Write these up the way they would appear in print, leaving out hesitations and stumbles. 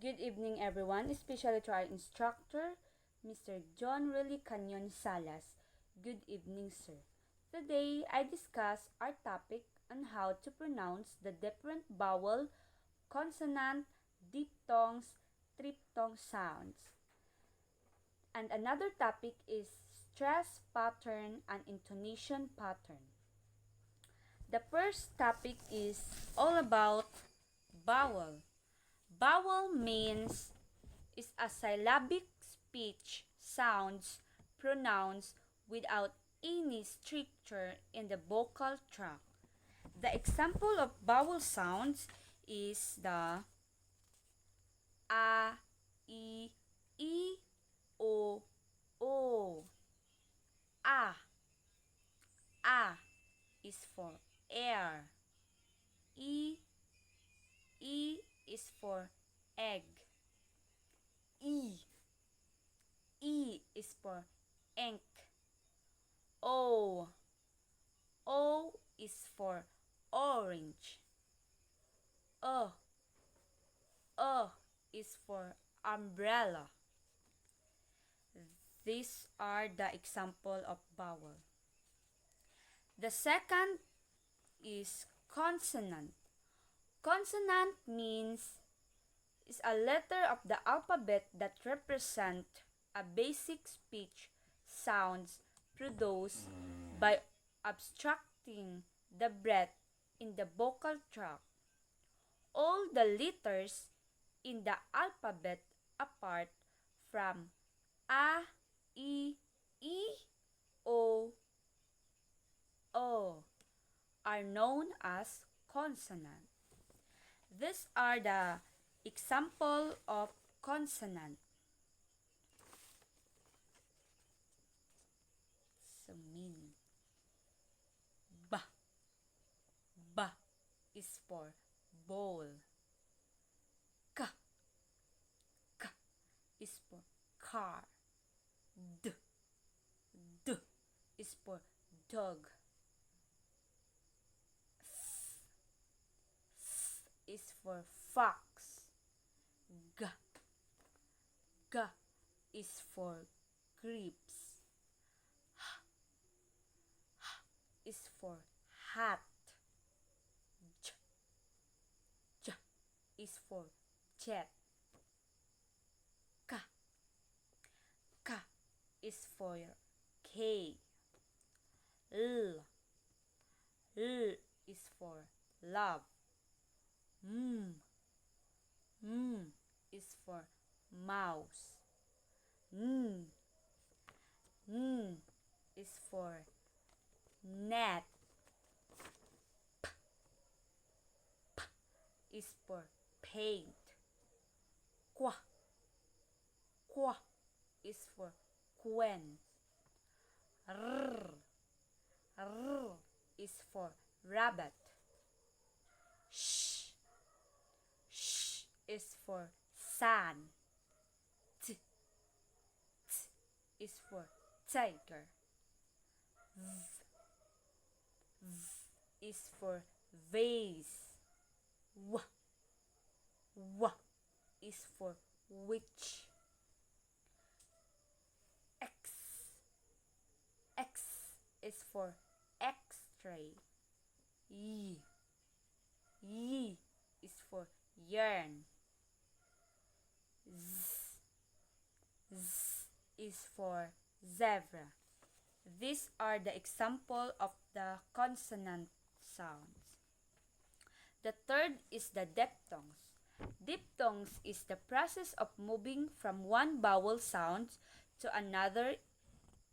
Good evening, everyone, especially to our instructor, Mr. John Really Canyon Salas. Good evening, sir. Today, I discuss our topic on how to pronounce the different vowel, consonant, diphthongs, triphthong sounds. And another topic is stress pattern and intonation pattern. The first topic is all about vowel. Vowel means is a syllabic speech sounds pronounced without any structure in the vocal tract. The example of vowel sounds is the a, I, o. A, a is for air. I is for egg. E is for ink. O. O is for orange. A is for umbrella. These are the example of vowel. The second is consonant. Consonant means is a letter of the alphabet that represent a basic speech sounds produced by obstructing the breath in the vocal tract. All the letters in the alphabet apart from a, I, o are known as consonant. These are the example of consonant. So meaning ba. Ba is for bowl. Ka. Ka is for car. D. D is for dog. Is for fox. G. G is for grapes. H is for hat. J. J is for jet. K. K is for K. L. L is for love. M. M is for mouse. N. N is for net. P. P is for paint. Qua. Qua is for quen. R. R is for rabbit. Sh. Sh is for sun. T. T is for tiger. V. V is for vase. W. W is for witch. X. X is for x-ray. Y. Y is for yarn. Z. Z is for zebra. These are the example of the consonant sounds. The third is the diphthongs. Diphthongs is the process of moving from one vowel sound to another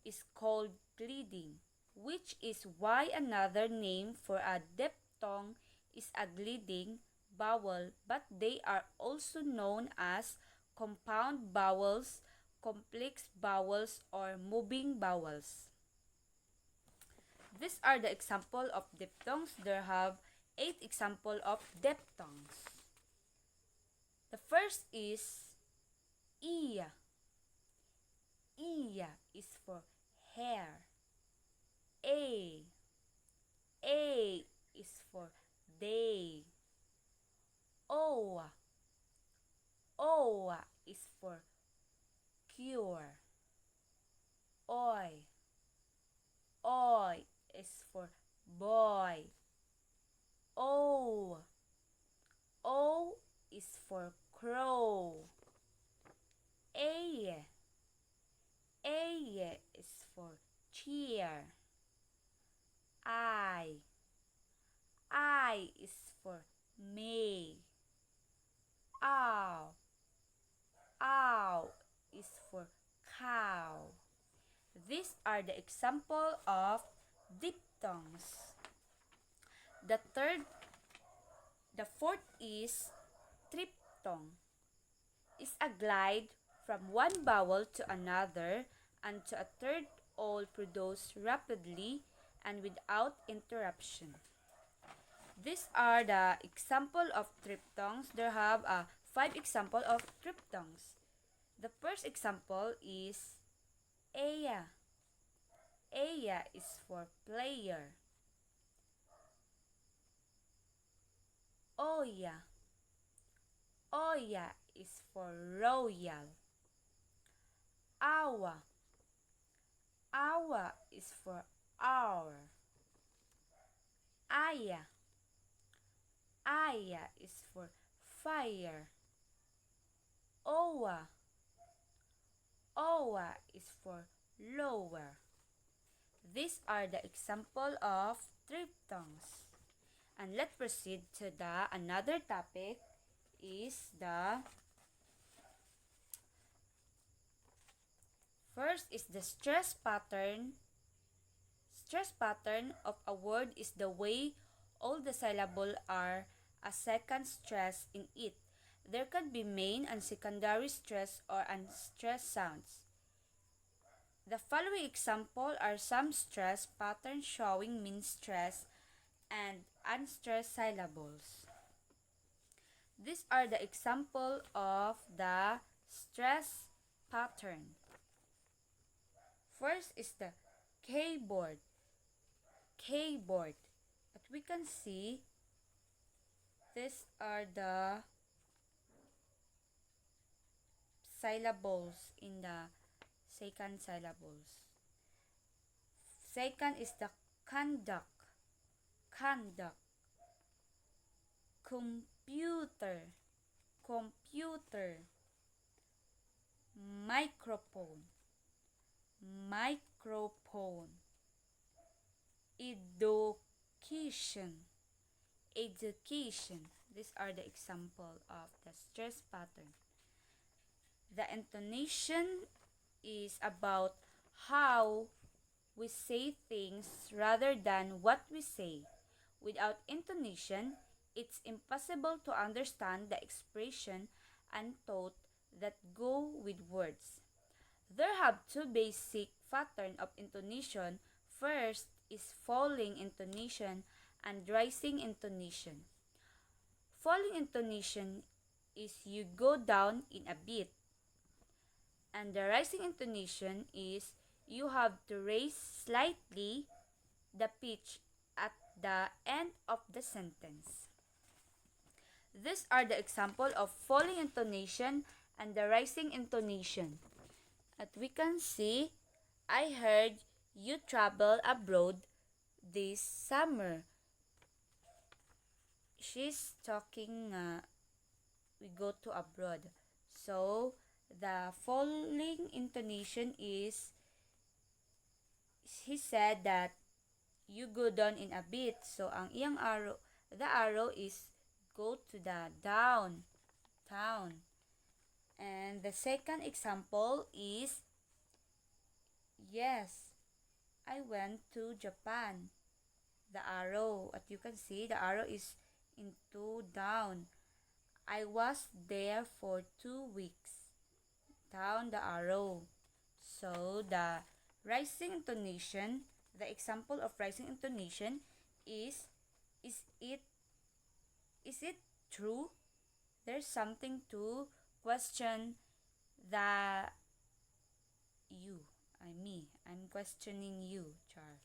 is called gliding, which is why another name for a diphthong is a gliding vowel, but they are also known as compound vowels, complex vowels, or moving vowels. These are the example of diphthongs. There have 8 example of diphthongs. The first is iya. Iya is for hair. A. A is for day. O. O is for cure. Oi. Oi is for boy. O. O is for crow. A. A is for cheer. I. I is for May. Ow. Ow is for cow. These are the example of diphthongs. The fourth is triphthong. Is a glide from one vowel to another and to a third, all produced rapidly and without interruption. These are the example of triphthongs. There have five example of triphthongs. The first example is Aya. Aya is for player. Oya. Oya is for royal. Awa. Awa is for hour. Aya. Aya is for fire. Owa. Owa is for lower. These are the example of triphthongs. And let's proceed to the another topic is the first is the stress pattern. Stress pattern of a word is the way all the syllables are a second stress in it. There can be main and secondary stress or unstressed sounds. The following example are some stress patterns showing mean stress and unstressed syllables. These are the example of the stress pattern. First is the keyboard. Keyboard. But we can see these are the syllables in the second syllables. Second is the conduct. Conduct. Computer. Computer. Microphone. Microphone. Education. Education. These are the example of the stress pattern. The intonation is about how we say things rather than what we say. Without intonation, it's impossible to understand the expression and thought that go with words. There have two basic patterns of intonation. First is falling intonation and rising intonation. Falling intonation is you go down in a beat, and the rising intonation is you have to raise slightly the pitch at the end of the sentence. These are the example of falling intonation and the rising intonation. As we can see, I heard you travel abroad this summer. She's talking we go to abroad. So, the falling intonation is he said that you go down in a bit. So, ang iyang arrow, the arrow is go to the down. And the second example is yes, I went to Japan. The arrow, as you can see, the arrow is into down. I was there for 2 weeks. Down the arrow. So the rising intonation, the example of rising intonation is it true? There's something to question the you. I'm questioning you, Char.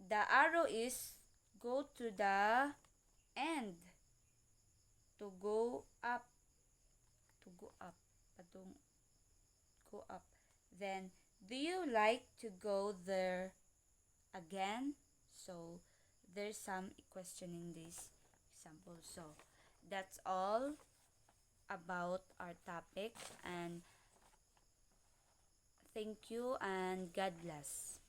The arrow is go to the end. To go up. to go up. Then, do you like to go there again? So, there's some questioning this example. So, that's all about our topic, and thank you and God bless.